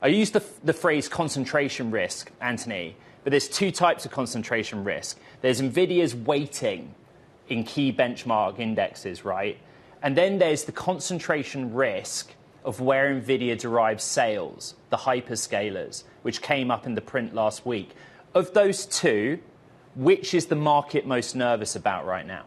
I use the phrase concentration risk, Anthony, but there's two types of concentration risk. There's NVIDIA's weighting in key benchmark indexes, right? And then there's the concentration risk of where NVIDIA derives sales, the hyperscalers, which came up in the print last week. Of those two, which is the market most nervous about right now?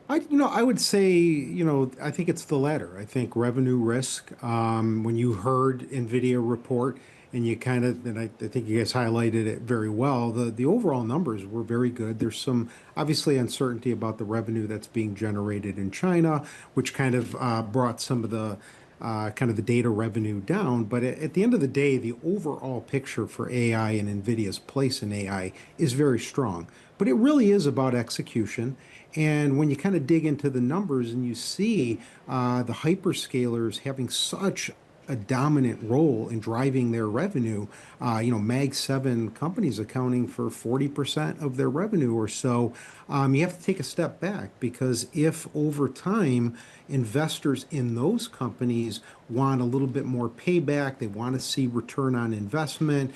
I would say, I think it's the latter. I think revenue risk. When you heard NVIDIA report, and I think you guys highlighted it very well. The overall numbers were very good. There's some obviously uncertainty about the revenue that's being generated in China, which kind of brought some of the the data revenue down. But at the end of the day, the overall picture for AI and NVIDIA's place in AI is very strong. But it really is about execution. And when you kind of dig into the numbers and you see the hyperscalers having such a dominant role in driving their revenue, Mag 7 companies accounting for 40% of their revenue or so, you have to take a step back, because if over time investors in those companies want a little bit more payback, they want to see return on investment,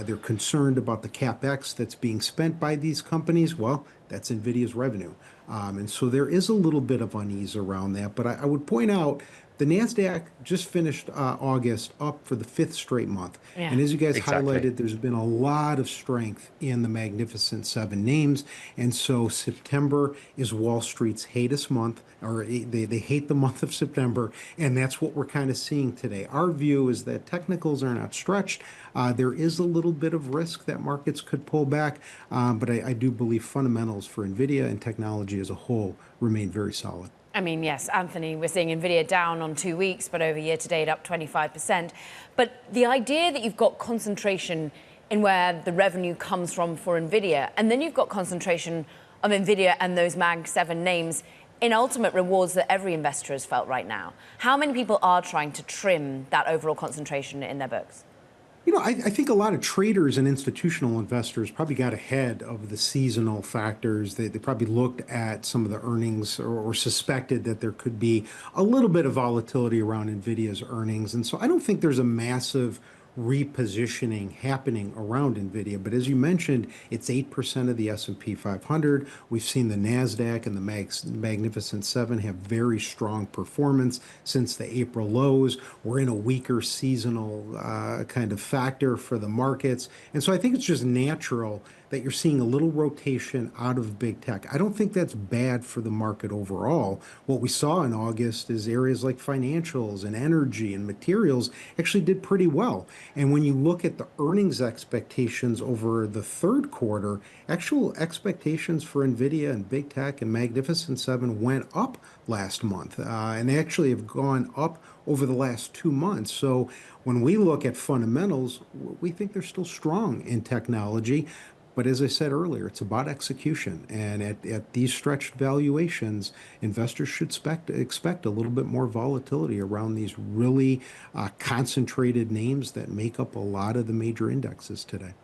they're concerned about the capex that's being spent by these companies, well, that's NVIDIA's revenue. And so there is a little bit of unease around that. But I would point out the NASDAQ just finished August up for the 5th straight month. Yeah, and as you guys highlighted, there's been a lot of strength in the Magnificent Seven names. And so September is Wall Street's hatest month, or they hate the month of September. And that's what we're kind of seeing today. Our view is that technicals are not stretched. There is a little bit of risk that markets could pull back. But I do believe fundamentals for NVIDIA and technology as a whole remain very solid. I mean, yes, Anthony, we're seeing NVIDIA down on 2 weeks, but over year to date up 25%. But the idea that you've got concentration in where the revenue comes from for NVIDIA, and then you've got concentration of NVIDIA and those Mag 7 names in ultimate rewards that every investor has felt right now. How many people are trying to trim that overall concentration in their books? I think a lot of traders and institutional investors probably got ahead of the seasonal factors. They probably looked at some of the earnings or suspected that there could be a little bit of volatility around NVIDIA's earnings. And so I don't think there's a massive repositioning happening around NVIDIA. But as you mentioned, it's 8% of the S&P 500. We've seen the NASDAQ and the Magnificent Seven have very strong performance since the April lows. We're in a weaker seasonal kind of factor for the markets. And so I think it's just natural that you're seeing a little rotation out of big tech. I don't think that's bad for the market overall. What we saw in August is areas like financials and energy and materials actually did pretty well. And when you look at the earnings expectations over the third quarter, actual expectations for NVIDIA and big tech and Magnificent Seven went up last month. And they actually have gone up over the last 2 months. So when we look at fundamentals, we think they're still strong in technology. But as I said earlier, it's about execution. And at these stretched valuations, investors should expect a little bit more volatility around these really concentrated names that make up a lot of the major indexes today.